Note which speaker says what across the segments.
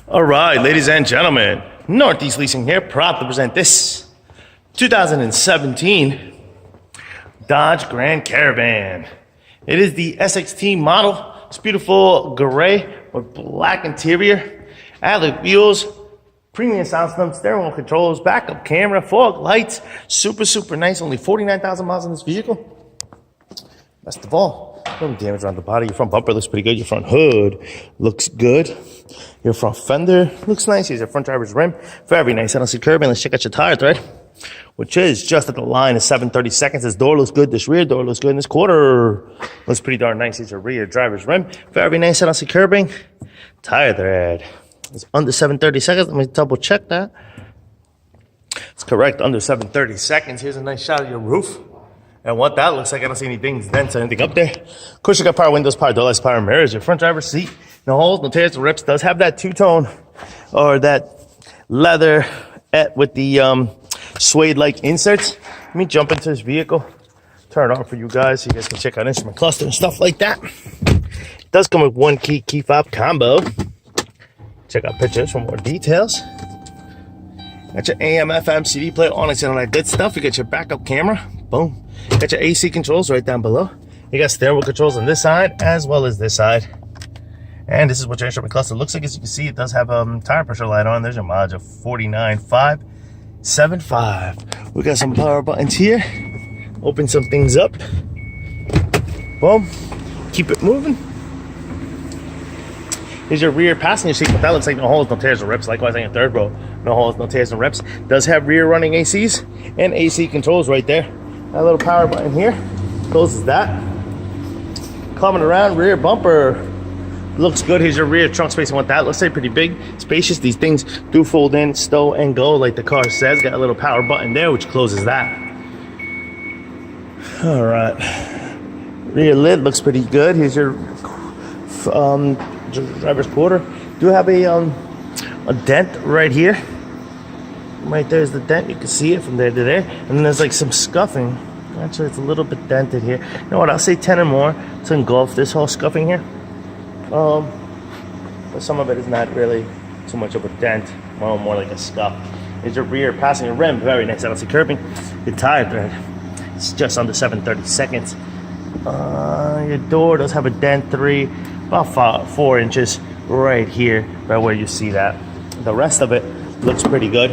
Speaker 1: All right, ladies and gentlemen, Northeast Leasing here, proud to present this 2017 Dodge Grand Caravan. It is the SXT model. It's beautiful gray with black interior, alloy wheels, premium sound system, steering wheel controls, backup camera, fog lights. Super nice. Only 49,000 miles on this vehicle. Best of all, no damage around the body. Your front bumper looks pretty good. Your front hood looks good. Your front fender looks nice. Here's your front driver's rim. Very nice. I don't see curbing. Let's check out your tire thread, which is just at the line of 7/32. This door looks good. This rear door looks good. And this quarter looks pretty darn nice. Here's your rear driver's rim. Very nice. I don't see curbing. Tire thread is under 7/32. Let me double check that. It's correct. Under 7/32. Here's a nice shot of your roof. And what that looks like, I don't see any dings, dents, or anything up there. Of course, you got power windows, power door lights, power mirrors. Your front driver's seat, no holes, no tears, no rips. Does have that two-tone or that leather with the suede-like inserts. Let me jump into this vehicle, turn it on for you guys so you guys can check out instrument cluster and stuff like that. It does come with one key fob combo. Check out pictures for more details. Got your AM, FM, CD player, on it, and all that good stuff. You got your backup camera. Boom. Got your AC controls right down below. You got steering wheel controls on this side as well as this side. And this is what your instrument cluster looks like. As you can see, it does have a tire pressure light on. There's your mileage of 49,575. We got some power buttons here. Open some things up. Boom. Keep it moving. Here's your rear passenger seat, but that looks like no holes, no tears, no rips. Likewise on your third row, no holes, no tears, no rips. Does have rear running ACs and AC controls right there. That little power button here closes that. Coming around, rear bumper looks good. Here's your rear trunk space. And what that looks like, pretty big, spacious. These things do fold in, stow and go like the car says. Got a little power button there which closes that. All right, rear lid looks pretty good. Here's your driver's quarter. Do have a dent right here. Right there's the dent. You can see it from there to there. And then there's like some scuffing. Actually, it's a little bit dented here. You know what? I'll say 10 or more to engulf this whole scuffing here. But some of it is not really too much of a dent. Well, more like a scuff. Here's your rear passenger rim. Very nice. I don't see curbing. The tire thread. It's just under 7/32. Your door does have a dent, about 4 inches right here, right where you see that. The rest of it looks pretty good.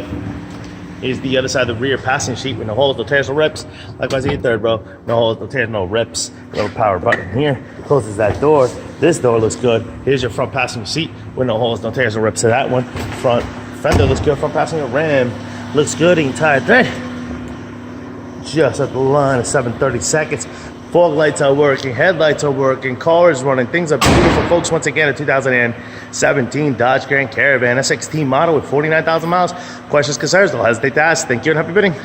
Speaker 1: Here's the other side of the rear passenger seat with no holes, no tears, no rips. Likewise, in your third row, no holes, no tears, no rips. Little power button here closes that door. This door looks good. Here's your front passenger seat with no holes, no tears, no rips to that one. Front fender looks good. Front passenger rim looks good. And tire thread just at the line of 7/32. Fog lights are working, headlights are working, car is running, things are beautiful, folks. Once again, a 2017 Dodge Grand Caravan SXT model with 49,000 miles. Questions, concerns, don't hesitate to ask. Thank you and happy bidding.